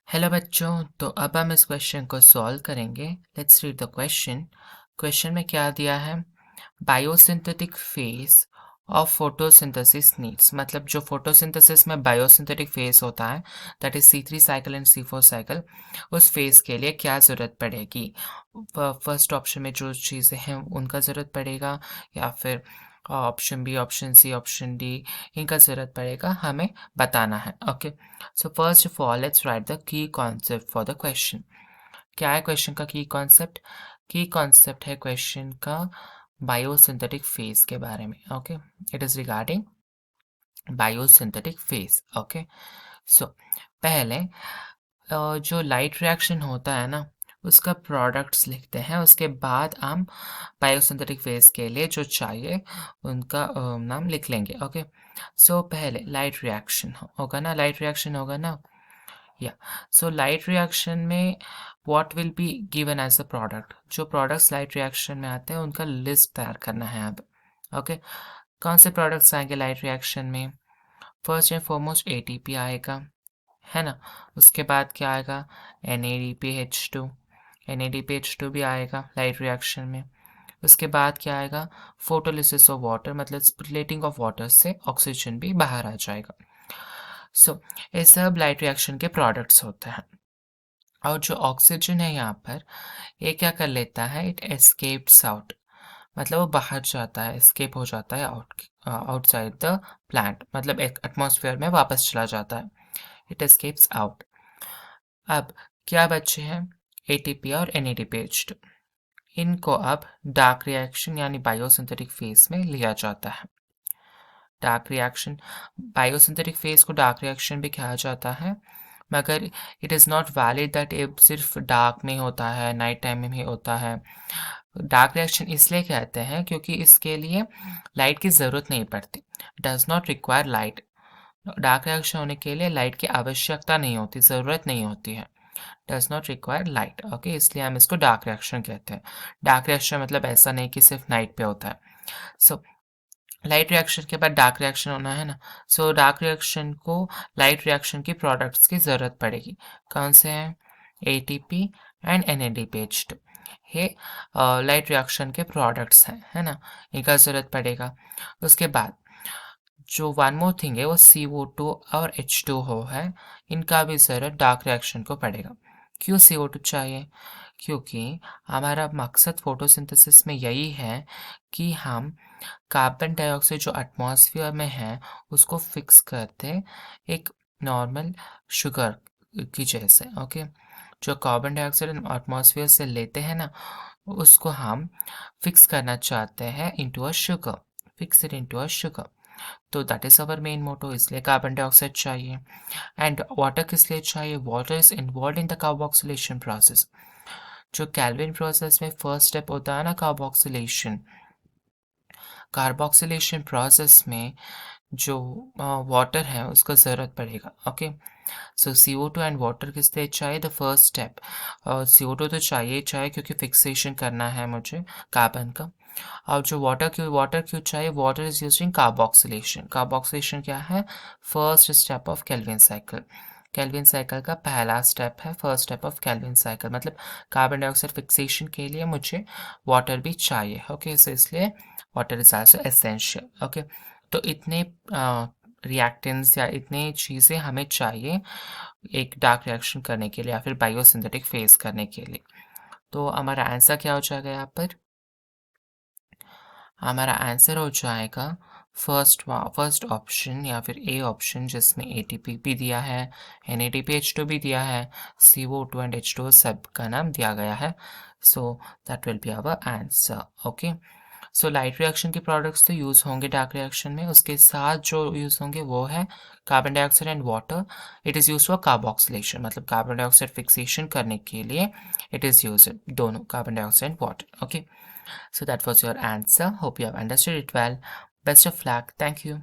Hello बच्चों, तो अब हम इस क्वेश्चन को सॉल्व करेंगे। Let's read the question. Question में क्या दिया है? Biosynthetic phase of photosynthesis needs, मतलब जो फोटोसिंथेसिस में बायोसिंथेटिक फेज होता है, that is C3 cycle and C4 cycle, उस फेज के लिए क्या ज़रूरत पड़ेगी? फर्स्ट ऑप्शन में जो चीज़ें हैं उनका ज़रूरत पड़ेगा, या फिर option B, option C, option D, इनका ज़रूरत पड़ेगा, हमें बताना है। Okay, so first of all let's write the key concept for the question. क्या है क्वेश्चन का की कॉन्सेप्ट? की कॉन्सेप्ट है क्वेश्चन का बायोसिंथेटिक फेज के बारे में। Okay, it is regarding biosynthetic phase. Okay, so पहले जो लाइट रिएक्शन होता है ना, उसका प्रोडक्ट्स लिखते हैं, उसके बाद हम बायोसिंथेटिक फेज के लिए जो चाहिए उनका नाम लिख लेंगे। ओके, सो पहले लाइट रिएक्शन होगा ना, लाइट रिएक्शन होगा ना, या सो लाइट रिएक्शन में what will be given as a product, जो प्रोडक्ट्स लाइट रिएक्शन में आते हैं उनका लिस्ट तैयार करना है अब। ओके, कौन से प्रोडक्ट्स आएंगे लाइट रिएक्शन में? फर्स्ट एंड फॉरमोस्ट एटीपी आएगा, है ना। उसके बाद क्या आएगा? NADPH2, NADPH2 भी आएगा लाइट रिएक्शन में। उसके बाद क्या आएगा? फोटोलिसिस ऑफ वाटर, मतलब स्प्लिटिंग ऑफ वाटर से ऑक्सीजन भी बाहर आ जाएगा। सो ये सब लाइट रिएक्शन के प्रोडक्ट्स होते हैं। और जो ऑक्सीजन है यहाँ पर, ये क्या कर लेता है? इट एस्केप्स आउट, मतलब वो बाहर जाता है, एस्केप हो जाता है आउटसाइड द प्लांट, मतलब एक एटमॉस्फेयर में वापस चला जाता है। It escapes out. अब क्या बचे हैं? ATP और NADPH2। इनको अब डार्क रिएक्शन यानी बायोसिंथेटिक फेज में लिया जाता है। डार्क रिएक्शन, बायोसिंथेटिक फेज को डार्क रिएक्शन भी कहा जाता है, मगर it is not valid that ये सिर्फ डार्क में होता है, नाइट टाइम में ही होता है। डार्क रिएक्शन इसलिए कहते हैं क्योंकि इसके लिए लाइट की ज़रूरत नहीं पड़ती, does not require light. Dark reaction होने के लिए लाइट की आवश्यकता नहीं होती, ज़रूरत नहीं होती है, does not require light. Okay, इसलिए हम इसको डार्क रिएक्शन कहते हैं। डार्क रिएक्शन मतलब ऐसा नहीं कि सिर्फ नाइट पे होता है। सो लाइट रिएक्शन के बाद डार्क रिएक्शन होना है ना, सो डार्क रिएक्शन को लाइट रिएक्शन की प्रोडक्ट्स की ज़रूरत पड़ेगी। कौन से हैं? ATP एंड NADPH2, ये लाइट रिएक्शन के प्रोडक्ट्स हैं, है ना, इनका ज़रूरत पड़ेगा। उसके बाद जो वन मोर थिंग है वो CO2 और H2O है, इनका भी ज़रूरत डार्क रिएक्शन को पड़ेगा। क्यों CO2 चाहिए? क्योंकि हमारा मकसद फोटोसिंथेसिस में यही है कि हम कार्बन डाइऑक्साइड जो एटमॉस्फेयर में है उसको फिक्स करते एक नॉर्मल शुगर की जैसे। ओके, जो कार्बन डाइऑक्साइड एटमॉस्फेयर से लेते हैं ना, उसको हम फिक्स करना चाहते हैं into a sugar, fix it into a sugar. तो that is our main motto, इसलिए कार्बन डाइऑक्साइड चाहिए। एंड वाटर किस लिए चाहिए? Water is involve in the carboxylation process. जो कैल्विन प्रोसेस में फर्स्ट स्टेप होता है ना, कार्बोक्सिलेशन, कार्बोक्सिलेशन प्रोसेस में जो वाटर है उसका ज़रूरत पड़ेगा। Okay, so CO2 and water किस लिए चाहिए? द फर्स्ट स्टेप, CO2 तो चाहिए चाहिए क्योंकि फिक्सेशन करना है मुझे कार्बन का। और जो वाटर क्यों चाहिए? Water is using carboxylation. Carboxylation क्या है? First step of Calvin cycle. Calvin cycle का पहला स्टेप है, first step of Calvin cycle, मतलब कार्बन डाइऑक्साइड फिक्सेशन के लिए मुझे वाटर भी चाहिए। ओके, सो इसलिए water is also essential. Okay, तो इतने रिएक्टेंट्स या इतने चीज़ें हमें चाहिए एक डार्क रिएक्शन करने के लिए या फिर बायोसिंथेटिक फेज करने के लिए। तो हमारा आंसर क्या हो जाएगा यहाँ पर? हमारा आंसर हो जाएगा फर्स्ट ऑप्शन या फिर ए ऑप्शन, जिसमें ATP भी दिया है, NADPH2 भी दिया है, CO2 एंड H2O सब का नाम दिया गया है। So that will be our answer. Okay, so light reaction के प्रोडक्ट्स तो यूज़ होंगे डार्क रिएक्शन में, उसके साथ जो यूज़ होंगे वो है carbon dioxide and water. It is use for carboxylation, मतलब कार्बन डाइऑक्साइड फिक्सेशन करने के लिए इट इज़ यूज, दोनों carbon dioxide and water. Okay, so that was your answer. Hope you have understood it well. Best of luck. Thank you.